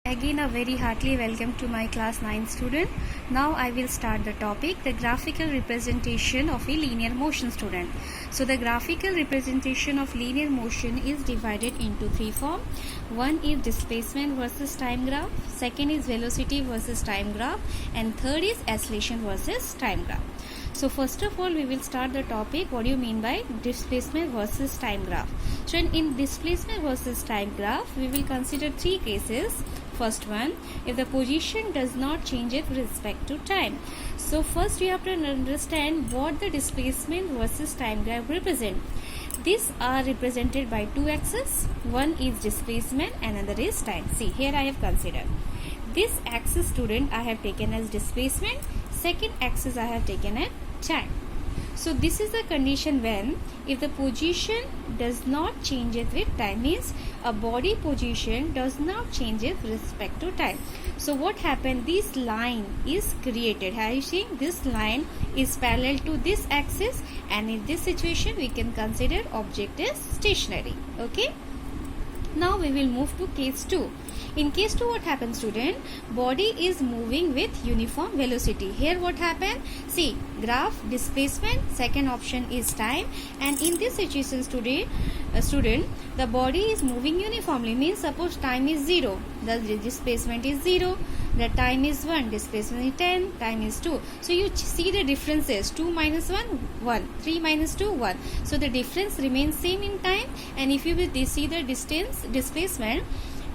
Again a very heartily welcome to my class 9 student. Now I will start the topic, the graphical representation of a linear motion student. So the graphical representation of linear motion is divided into three forms. One is displacement versus time graph, second is velocity versus time graph, and third is acceleration versus time graph. So first of all we will start the topic, what do you mean by displacement versus time graph. So in displacement versus time graph we will consider three cases. First one, if the position does not change with respect to time. So first we have to understand what the displacement versus time graph represent. These are represented by two axes. One is displacement and another is time. See, here I have considered this axis student I have taken as displacement, second axis I have taken as time. So this is the condition when if the position does not change it with time, means a body position does not change it with respect to time. So what happened, this line is created. Are you seeing this line is parallel to this axis, and in this situation we can consider object is stationary. Okay. Now we will move to case 2. In case 2 what happens student, body is moving with uniform velocity. Here what happened, see graph displacement, second option is time, and in this situation student the body is moving uniformly, means suppose time is 0, the displacement is 0, the time is 1, displacement is 10, time is 2. So you see the differences, 2 minus 1, 1, 3 minus 2, 1. So the difference remains same in time, and if you will see the distance displacement,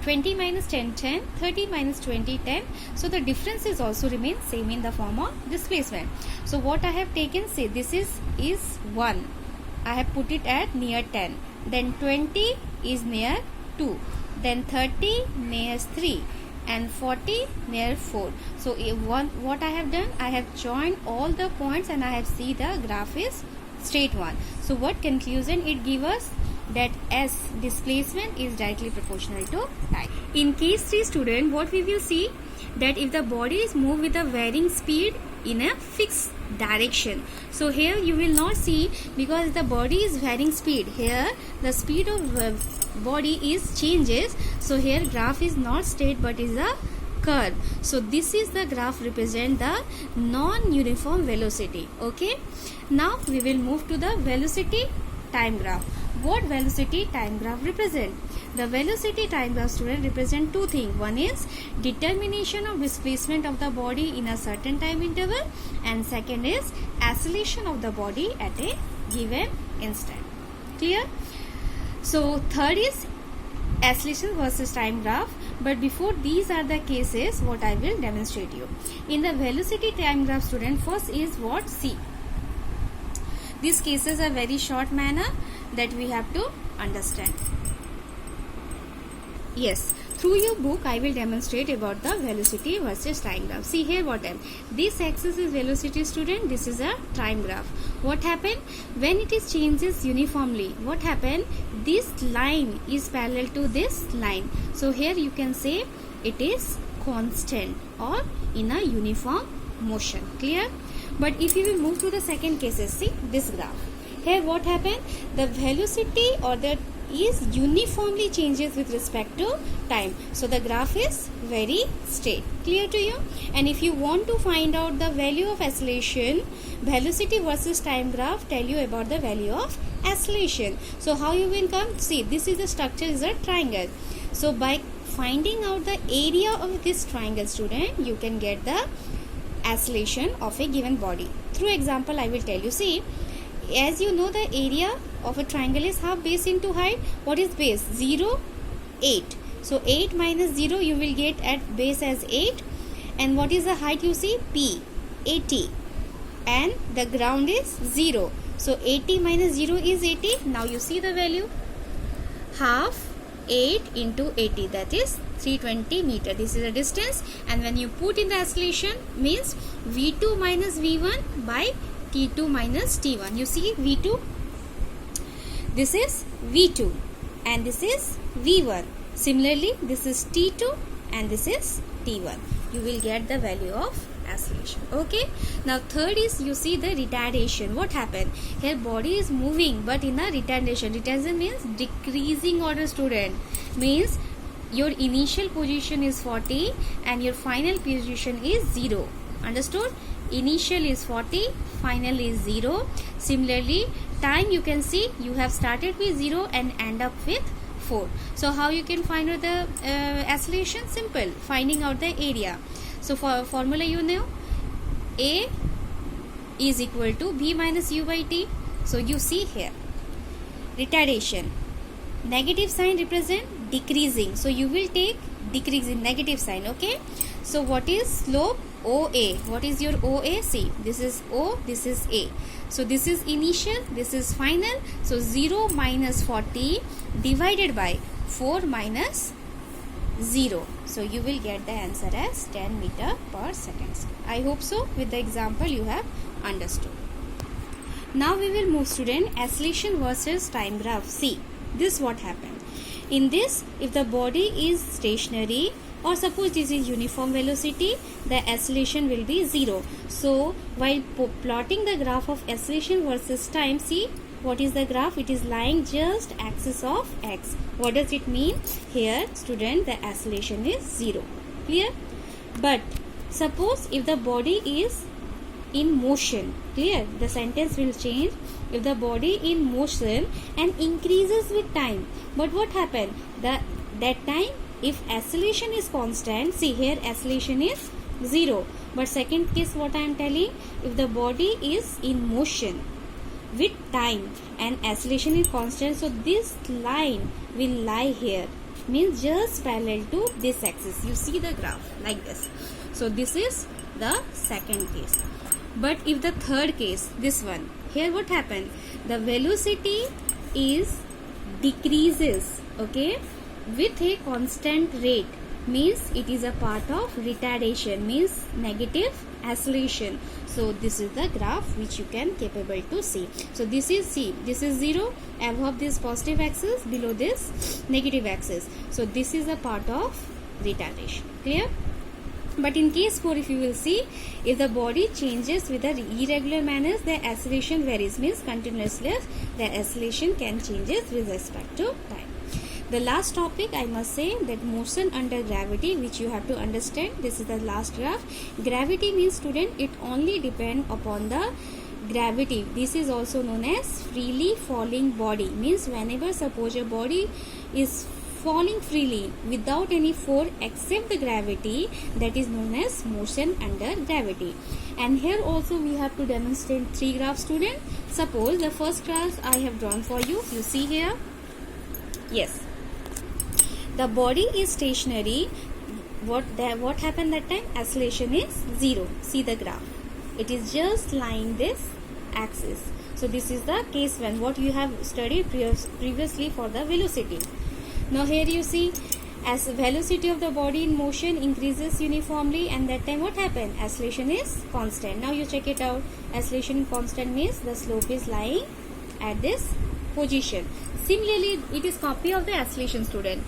20 minus 10, 10, 30 minus 20, 10. So the difference is also remains same in the form of displacement. So what I have taken, say this is 1. I have put it at near 10. Then 20 is near 2. Then 30 near 3. And 40 near 4. So what I have done, I have joined all the points and I have see the graph is straight one. So what conclusion it gives us? That S displacement is directly proportional to time. In case 3 student, what we will see, that if the body is moved with a varying speed in a fixed direction. So here you will not see, because the body is varying speed, here the speed of body is changes. So here graph is not straight but is a curve. So this is the graph represent the non-uniform velocity. Okay. Now we will move to the velocity time graph. What velocity time graph represent? The velocity time graph student represent two things. One is determination of displacement of the body in a certain time interval, and second is acceleration of the body at a given instant. Clear? So third is acceleration versus time graph. But before these are the cases, what I will demonstrate you. In the velocity time graph student, first is what? See. These cases are very short manner that we have to understand. Yes, through your book I will demonstrate about the velocity versus time graph. See here what else. This axis is velocity student, this is a time graph. What happened? When it is changes uniformly, what happened? This line is parallel to this line. So here you can say it is constant or in a uniform motion. Clear? But if you will move to the second cases, see this graph. Here what happened? The velocity or the is uniformly changes with respect to time. So the graph is very straight. Clear to you? And if you want to find out the value of acceleration, velocity versus time graph tell you about the value of acceleration. So how you will come? See, this is the structure is a triangle. So by finding out the area of this triangle student, you can get the acceleration of a given body. Through example I will tell you. See, as you know the area of a triangle is half base into height. What is base? 0, 8. So 8 minus 0 you will get at base as 8. And what is the height you see? P, 80. And the ground is 0. So 80 minus 0 is 80. Now you see the value. Half 8 into 80, that is 320 meter. This is the distance, and when you put in the acceleration, means V2 minus V1 by T2 minus T1. You see V2, this is V2 and this is V1. Similarly, this is T2 and this is T1. You will get the value of acceleration. Okay. Now third is, you see the retardation. What happened? Here body is moving but in a retardation. Retardation means decreasing order student. Means your initial position is 40 and your final position is 0. Understood? Initial is 40, final is 0. Similarly, time you can see you have started with 0 and end up with 4. So how you can find out the acceleration? Simple, finding out the area. So for formula you know, A is equal to B minus U by T. So you see here, retardation, negative sign represent decreasing, so you will take decreasing negative sign. Okay, so what is slope? OA. What is your OA? See, this is O, this is A. So this is initial, this is final. So 0 minus 40 divided by 4 minus 0. So you will get the answer as 10 meter per second. I hope so with the example you have understood. Now we will move student, acceleration versus time graph. See, this what happened. In this, if the body is stationary, or suppose this is uniform velocity, the acceleration will be 0. So while plotting the graph of acceleration versus time, see what is the graph? It is lying just axis of x. What does it mean? Here student, the acceleration is 0. Clear? But suppose if the body is in motion, clear, the sentence will change. If the body in motion and increases with time, but what happened? That time, if acceleration is constant, see here acceleration is 0. But second case what I am telling, if the body is in motion with time and acceleration is constant, so this line will lie here, means just parallel to this axis. You see the graph like this. So this is the second case. But if the third case, this one, here what happened? The velocity is decreases, okay, with a constant rate, means it is a part of retardation, means negative acceleration. So this is the graph which you can capable to see. So this is, see, this is 0, above this positive axis, below this negative axis. So this is a part of retardation. Clear? But in case 4, if you will see, if the body changes with a irregular manner, the acceleration varies, means continuously the acceleration can changes with respect to time. The last topic I must say, that motion under gravity, which you have to understand. This is the last graph. Gravity means student, it only depends upon the gravity. This is also known as freely falling body, means whenever suppose your body is falling freely without any force except the gravity, that is known as motion under gravity. And here also we have to demonstrate 3 graphs student. Suppose the first graph I have drawn for you. You see here, yes, the body is stationary. What happened that time? Acceleration is 0. See the graph, it is just lying this axis. So this is the case 1, what you have studied previously for the velocity. Now here you see, as velocity of the body in motion increases uniformly, and that time what happened? Acceleration is constant. Now you check it out. Acceleration constant means the slope is lying at this position. Similarly, it is copy of the acceleration student.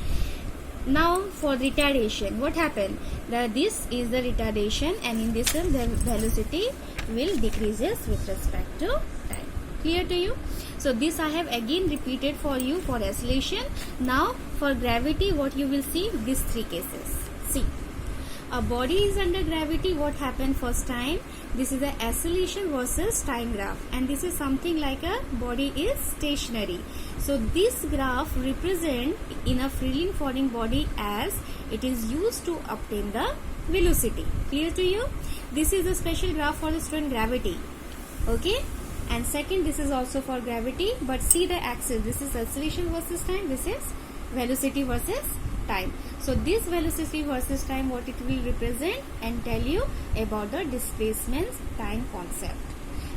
Now for retardation, what happened? This is the retardation, and in this one the velocity will decreases with respect to time. Clear to you? So this I have again repeated for you for acceleration. Now for gravity, what you will see, these 3 cases. See, a body is under gravity, what happened first time? This is the acceleration versus time graph, and this is something like a body is stationary. So this graph represent in a freely falling body as it is used to obtain the velocity. Clear to you? This is a special graph for the student gravity. Okay? And second, this is also for gravity, but see the axis. This is acceleration versus time. This is velocity versus time. So this velocity versus time, what it will represent and tell you about the displacement time concept.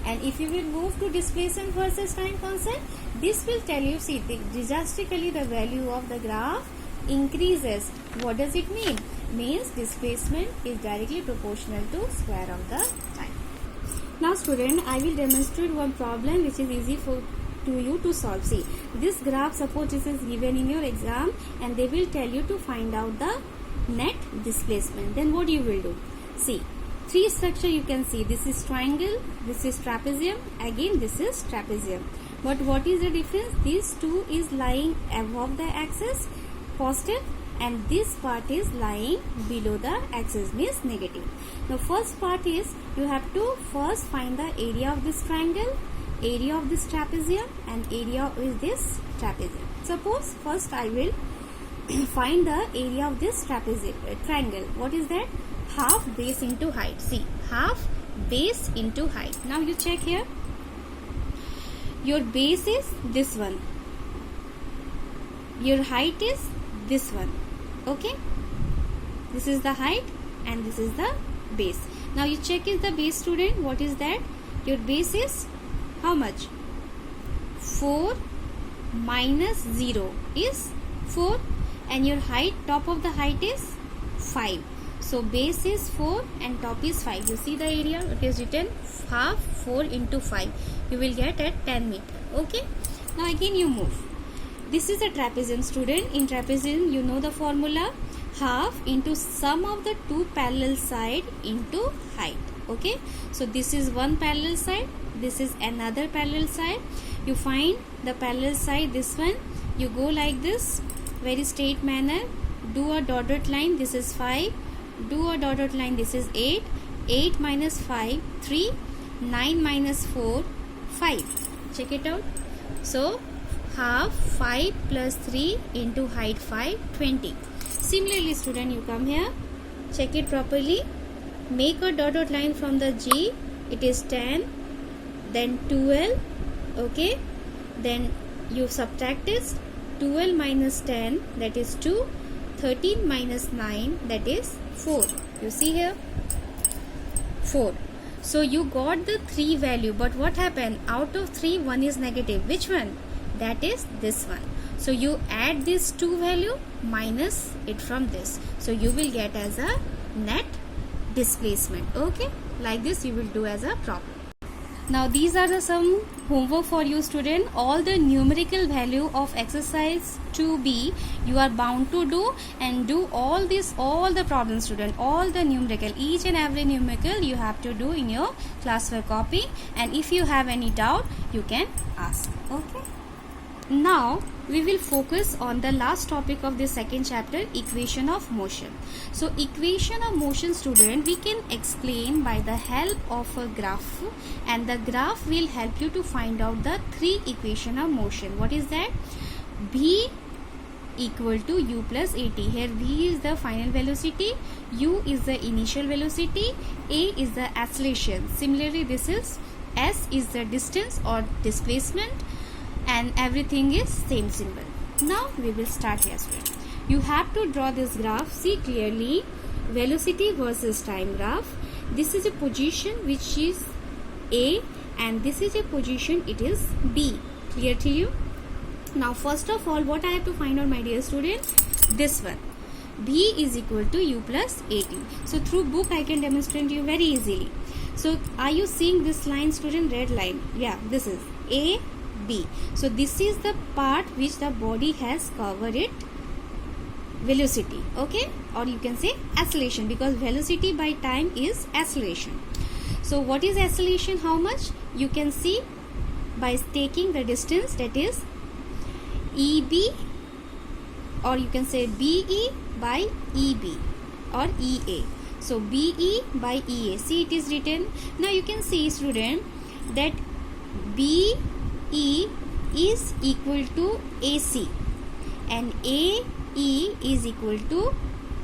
And if you will move to displacement versus time concept, this will tell you, see, drastically the value of the graph increases. What does it mean? Means displacement is directly proportional to square of the time. Now student, I will demonstrate one problem which is easy to you to solve. See, this graph, suppose this is given in your exam and they will tell you to find out the net displacement. Then what you will do? See, 3 structure you can see. This is triangle, this is trapezium, again this is trapezium. But what is the difference? These 2 is lying above the axis, positive, and this part is lying below the axis, means negative. The first part is you have to first find the area of this triangle, area of this trapezium, and area of this trapezium. Suppose first I will find the area of this triangle. What is that? Half base into height. See, half base into height. Now you check here. Your base is this one. Your height is this one. Okay? This is the height and this is the base. Now you check is the base, student. What is that? Your base is how much? 4 minus 0 is 4, and your height, top of the height is 5. So base is 4 and top is 5. You see the area? It is written half 4 into 5. You will get at 10 meter. Okay? Now again you move. This is a trapezium, student. In trapezium you know the formula. Half into sum of the two parallel side into height. Okay? So this is one parallel side. This is another parallel side. You find the parallel side, this one. You go like this, very straight manner. Do a dotted line. This is 5. Do a dotted line. This is 8. 8 minus 5, 3. 9 minus 4, 5. Check it out. So half 5 plus 3 into height 5, 20. Similarly, student, you come here. Check it properly. Make a dotted line from the G. It is 10. Then 12. Okay. Then you subtract this. 12 minus 10, that is 2. 13 minus 9, that is 4. You see here? 4. So you got the 3 value, but what happened? Out of 3, 1 is negative. Which one? That is this one. So you add this 2 value minus it from this. So you will get as a net displacement. Okay? Like this you will do as a problem. Now these are the some homework for you, student. All the numerical value of exercise 2B you are bound to do, and do all the problems, student. All the numerical, each and every numerical you have to do in your classwork copy, and if you have any doubt you can ask. Okay. Now we will focus on the last topic of this second chapter, equation of motion. So equation of motion, student, we can explain by the help of a graph, and the graph will help you to find out the 3 equation of motion. What is that? V equal to u plus at. Here v is the final velocity, u is the initial velocity, a is the acceleration. Similarly, this is s is the distance or displacement, and everything is same symbol. Now we will start here, student. You have to draw this graph. See clearly, velocity versus time graph. This is a position which is A, and this is a position, it is B. Clear to you? Now first of all, what I have to find out, my dear student? This one. B is equal to u plus at. So through book I can demonstrate you very easily. So are you seeing this line, student? Red line. Yeah, this is A, B. So this is the part which the body has covered it velocity. Okay, or you can say acceleration, because velocity by time is acceleration. So what is acceleration? How much? You can see by taking the distance, that is EB, or you can say BE by EB or EA. So BE by EA. See, it is written. Now you can see, student, that BE is equal to AC and AE is equal to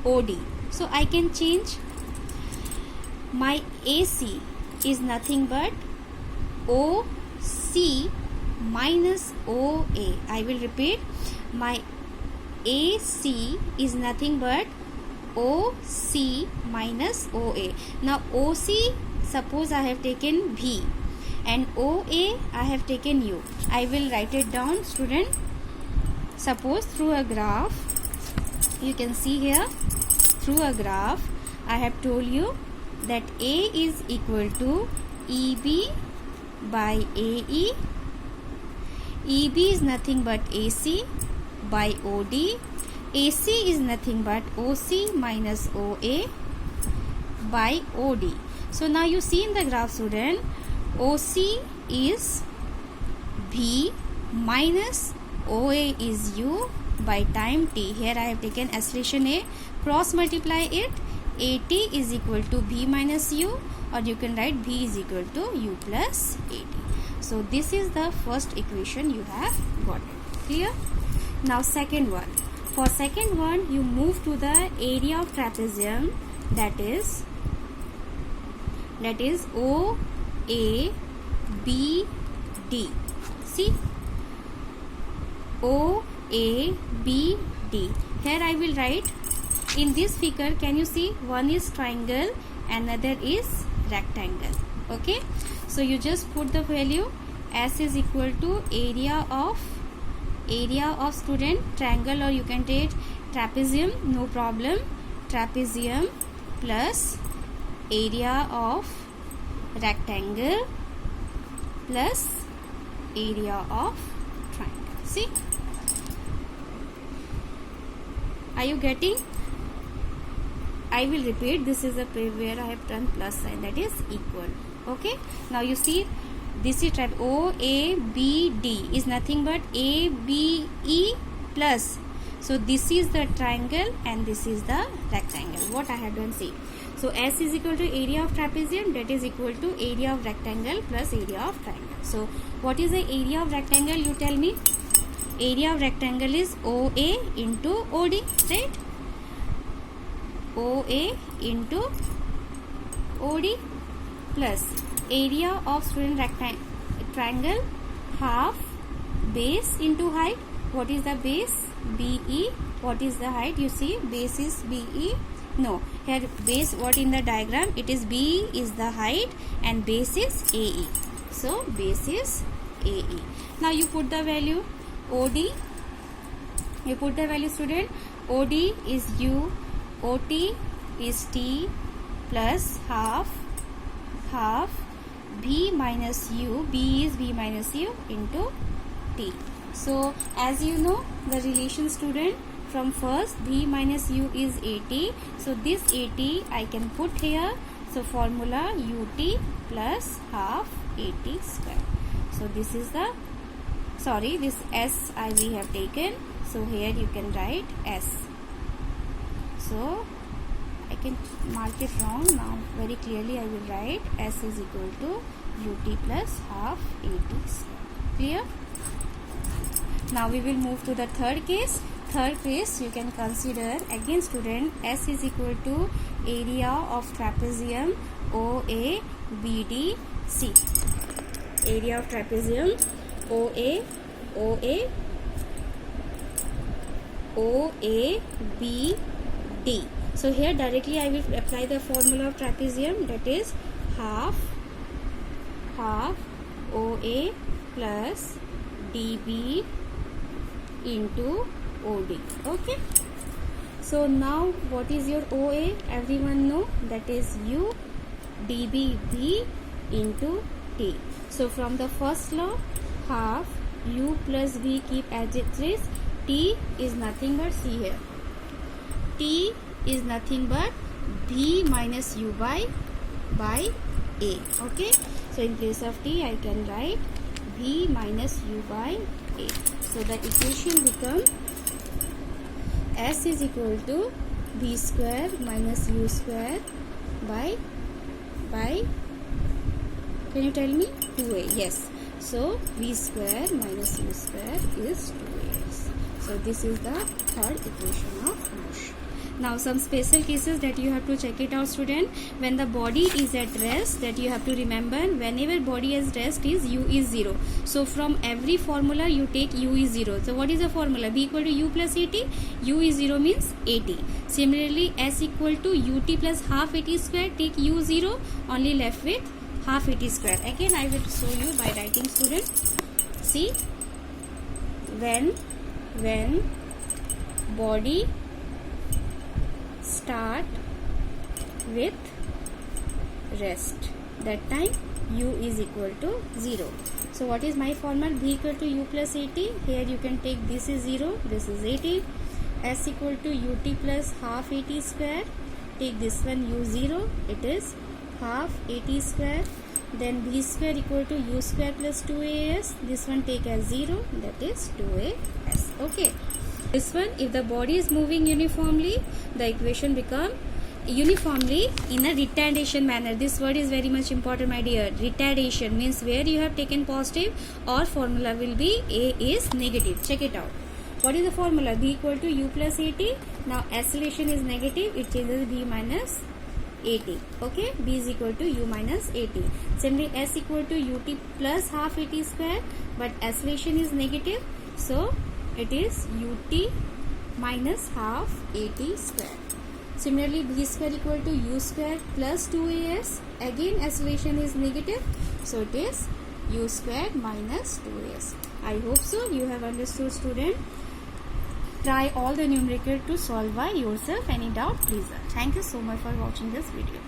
OD. So I can change my AC is nothing but OC minus OA. I will repeat, my AC is nothing but OC minus OA. Now OC, suppose I have taken V, and OA I have taken U. I will write it down, student. Suppose through a graph, you can see here, through a graph I have told you that A is equal to EB by AE. EB is nothing but AC by OD. AC is nothing but OC minus OA by OD. So now you see in the graph, student, OC is V minus OA is U by time t. Here I have taken acceleration a, cross multiply it, at is equal to b minus u, or you can write b is equal to u plus at. So this is the first equation you have got. Clear? Now second one. For second one, you move to the area of trapezium, that is O A B D. See, O A B D. Here I will write in this figure. Can you see? One is triangle, another is rectangle. Okay, so you just put the value. S is equal to area of student triangle, or you can take trapezium, no problem. Trapezium plus area of rectangle plus area of triangle. See, are you getting? I will repeat. This is a where I have done plus sign, that is equal. Okay, now you see, this is O A B D is nothing but A B E plus. So this is the triangle and this is the rectangle. What I have done, see. So S is equal to area of trapezium, that is equal to area of rectangle plus area of triangle. So what is the area of rectangle? You tell me. Area of rectangle is OA into OD, right? OA into OD plus area of student triangle, half base into height. What is the base? BE. What is the height? You see, base is BE. No, here base, what in the diagram? It is BE is the height and base is AE. So base is AE. Now you put the value OD. You put the value, student. OD is U, OT is T plus half B minus U, B is B minus U into T. So as you know the relation, student, from first B minus U is AT. So this AT I can put here. So formula UT plus half AT square. So this is the, sorry, this S we have taken. So here you can write S. So I can mark it wrong. Now very clearly I will write S is equal to UT plus half AT square. Clear? Now we will move to the third case. Third case you can consider again, student. S is equal to area of trapezium OABD. C. Area of trapezium OABD. So here directly I will apply the formula of trapezium, that is half OA plus DB into OD. Okay. So now what is your OA? Everyone know, that is U DB B into T. So from the first law, half U plus B keep as it is. T is nothing but, see here, T is nothing but B minus U by A. Okay. So in place of T I can write B minus U by A. So the equation becomes S is equal to B square minus U square by can you tell me? 2A. Yes. So B square minus U square is 2AS. So this is the third equation of motion. Now some special cases that you have to check it out, student. When the body is at rest, that you have to remember, whenever body is rest is U is 0. So from every formula you take U is 0. So what is the formula? B equal to U plus AT. U is 0 means AT. Similarly S equal to UT plus half AT square. Take U 0, only left with half AT square. Again I will show you by writing, student. See, when body start with rest, that time U is equal to 0. So what is my formula? B equal to U plus AT. Here you can take this is 0, this is AT. S equal to UT plus half AT square. Take this one U 0, it is half AT square. Then B square equal to U square plus 2AS. This one take as 0, that is 2AS. Okay. This one, if the body is moving uniformly, the equation become uniformly in a retardation manner. This word is very much important, my dear. Retardation means where you have taken positive or formula will be A is negative. Check it out. What is the formula? B equal to U plus AT. Now acceleration is negative, it changes B minus AT. Okay, B is equal to U minus AT. Similarly, S equal to UT plus half AT square, but acceleration is negative, so it is UT minus half AT square. Similarly, B square equal to U square plus 2AS. Again, acceleration is negative, so it is U square minus 2AS. I hope so you have understood, student. Try all the numerical to solve by yourself. Any doubt, please. Thank you so much for watching this video.